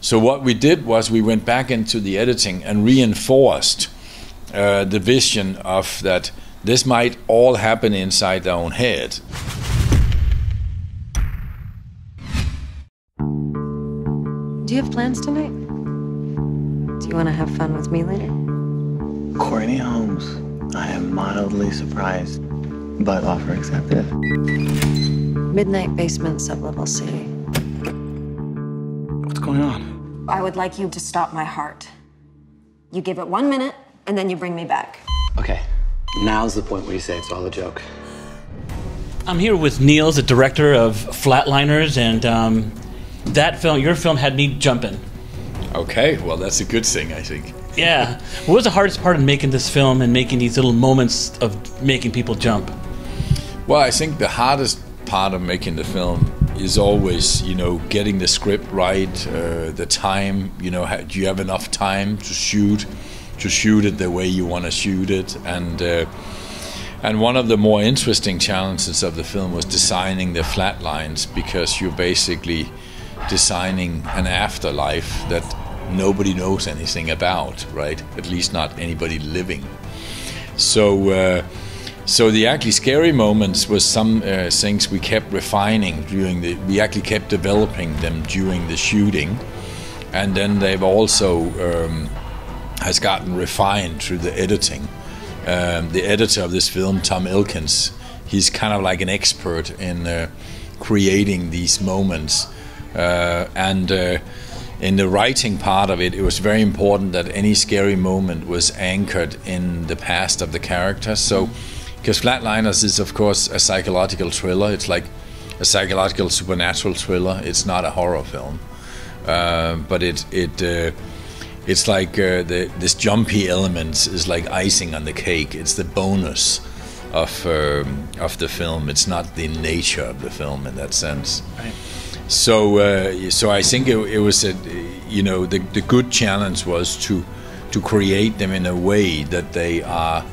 So what we did was we went back into the editing and reinforced the vision of that this might all happen inside their own head. Do you have plans tonight? Do you want to have fun with me later? Courtney Holmes, I am mildly surprised, but offer accepted. Midnight basement, sublevel C. What's going on? I would like you to stop my heart. You give it 1 minute, and then you bring me back. Okay, now's the point where you say it's all a joke. I'm here with Niels, the director of Flatliners, and that film, your film, had me jumping. Okay, well that's a good thing, I think. Yeah. What was the hardest part of making this film and making these little moments of making people jump? Well, I think the hardest part of making the film is always, you know, getting the script right, the time, you know, do you have enough time to shoot it the way you want to shoot it, and one of the more interesting challenges of the film was designing the flat lines, because you're basically designing an afterlife that nobody knows anything about, right? At least not anybody living. So the actually scary moments was some things we kept refining we actually kept developing them during the shooting, and then they've also has gotten refined through the editing. The editor of this film, Tom Elkins, he's kind of like an expert in creating these moments. In the writing part of it, it was very important that any scary moment was anchored in the past of the character. So, because Flatliners is of course a psychological thriller, it's like a psychological supernatural thriller. It's not a horror film, but it's like this jumpy elements is like icing on the cake. It's the bonus of the film. It's not the nature of the film in that sense. Right. So I think it was you know, the good challenge was to create them in a way that they are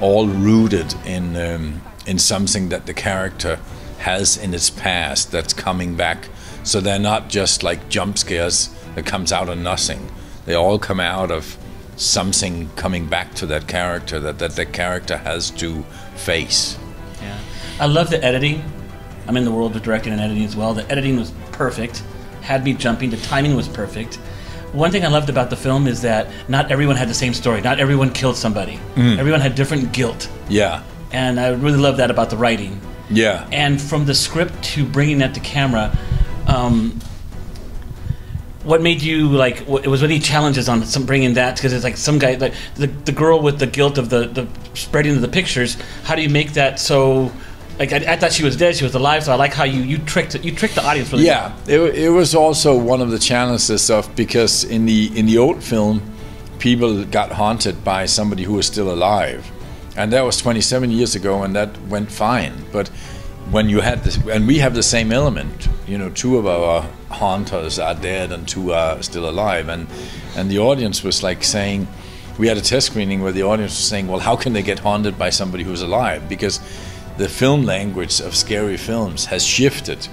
all rooted in something that the character has in its past that's coming back. So they're not just like jump scares that comes out of nothing. They all come out of something coming back to that character that the character has to face. Yeah, I love the editing. I'm in the world of directing and editing as well. The editing was perfect, had me jumping. The timing was perfect. One thing I loved about the film is that not everyone had the same story. Not everyone killed somebody. Everyone had different guilt. Yeah. And I really love that about the writing. Yeah. And from the script to bringing that to camera, what made you like? Was any challenges on some bringing that? Because it's like some guy, like the girl with the guilt of the spreading of the pictures. How do you make that so? Like I thought she was dead, she was alive. So I like how you tricked the audience really well. It was also one of the challenges of, because in the old film, people got haunted by somebody who was still alive, and that was 27 years ago, and that went fine. But when you had this, and we have the same element, you know, 2 of our haunters are dead and 2 are still alive, and the audience was like saying, we had a test screening where the audience was saying, well, how can they get haunted by somebody who's alive? Because the film language of scary films has shifted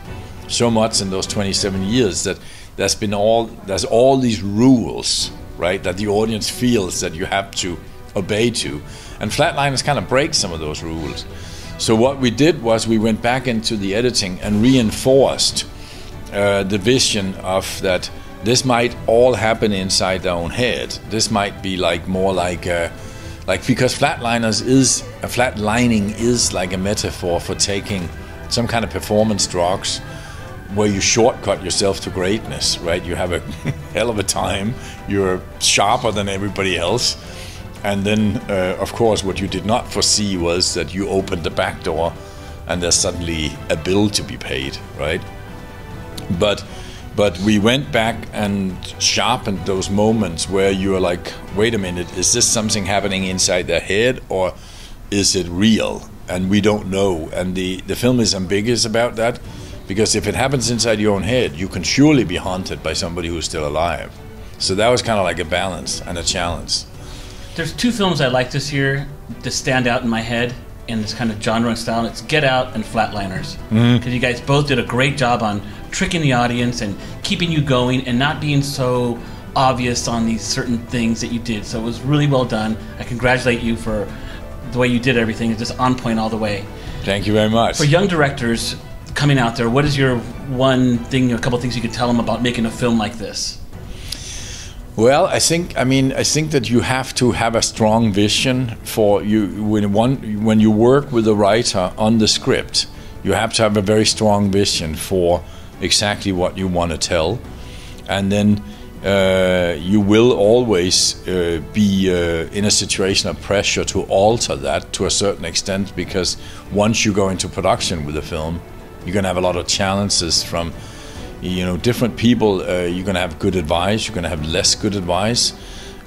so much in those 27 years that there's all these rules, right, that the audience feels that you have to obey to, and Flatliners kind of break some of those rules. So what we did was we went back into the editing and reinforced the vision of that this might all happen inside their own head. This might be like more like because flatlining is like a metaphor for taking some kind of performance drugs where you shortcut yourself to greatness, right? You have a hell of a time, you're sharper than everybody else, and then of course what you did not foresee was that you opened the back door and there's suddenly a bill to be paid, right? But we went back and sharpened those moments where you're like, wait a minute, is this something happening inside their head or is it real? And we don't know. And the film is ambiguous about that, because if it happens inside your own head, you can surely be haunted by somebody who's still alive. So that was kind of like a balance and a challenge. There's 2 films I like this year that stand out in my head in this kind of genre and style. It's Get Out and Flatliners. Because you guys both did a great job on tricking the audience and keeping you going and not being so obvious on these certain things that you did. So it was really well done. I congratulate you for the way you did everything. It's just on point all the way. Thank you very much. For young directors coming out there, what is your one thing, a couple things you could tell them about making a film like this? Well, I think that you have to have a strong vision for you when you work with a writer on the script. You have to have a very strong vision for exactly what you want to tell, and then you will always be in a situation of pressure to alter that to a certain extent, because once you go into production with a film, you're going to have a lot of challenges from different people. You're going to have good advice, you're going to have less good advice,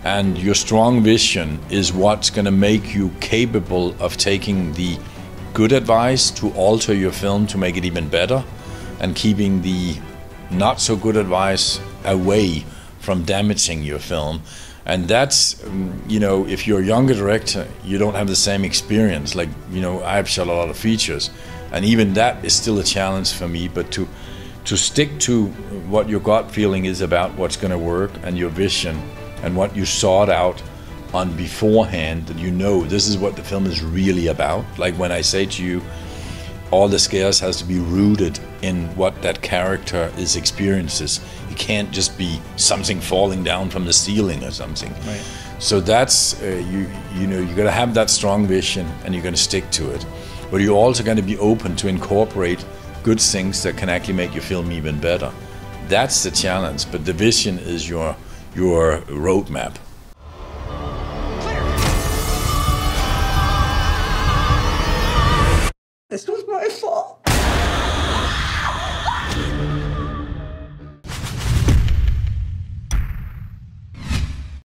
and your strong vision is what's going to make you capable of taking the good advice to alter your film to make it even better, and keeping the not so good advice away from damaging your film. And that's, if you're a younger director, you don't have the same experience. Like, I've shot a lot of features, and even that is still a challenge for me, but to stick to what your gut feeling is about what's going to work, and your vision, and what you sought out on beforehand, that this is what the film is really about. Like when I say to you, all the scares has to be rooted in what that character is experiences. It can't just be something falling down from the ceiling or something. Right. So that's you're going to have that strong vision, and you're going to stick to it. But you're also going to be open to incorporate good things that can actually make your film even better. That's the challenge, but the vision is your roadmap.